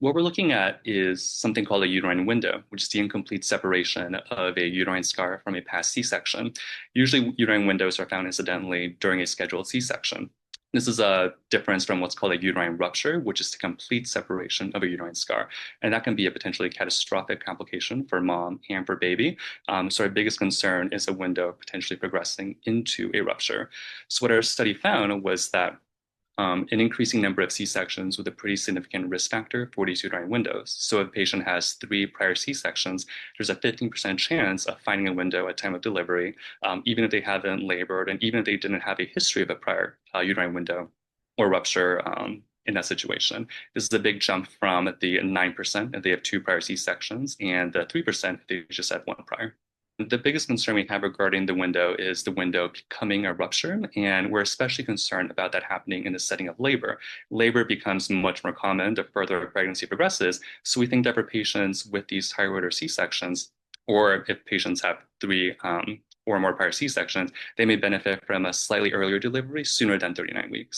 What we're looking at is something called a uterine window, which is the incomplete separation of a uterine scar from a past C-section. Usually, uterine windows are found incidentally during a scheduled C-section. This is a difference from what's called a uterine rupture, which is the complete separation of a uterine scar. And that can be a potentially catastrophic complication for mom and for baby. So our biggest concern is a window potentially progressing into a rupture. So what our study found was that an increasing number of C-sections with a pretty significant risk factor for these uterine windows. So if a patient has 3 prior C-sections, there's a 15% chance of finding a window at time of delivery, even if they haven't labored and even if they didn't have a history of a prior uterine window or rupture in that situation. This is a big jump from the 9% if they have 2 prior C-sections and the 3% if they just had 1 prior. The biggest concern we have regarding the window is the window becoming a rupture, and we're especially concerned about that happening in the setting of labor. Labor becomes much more common the further pregnancy progresses, so we think that for patients with these higher order C-sections, or if patients have 3 or more prior C-sections, they may benefit from a slightly earlier delivery sooner than 39 weeks.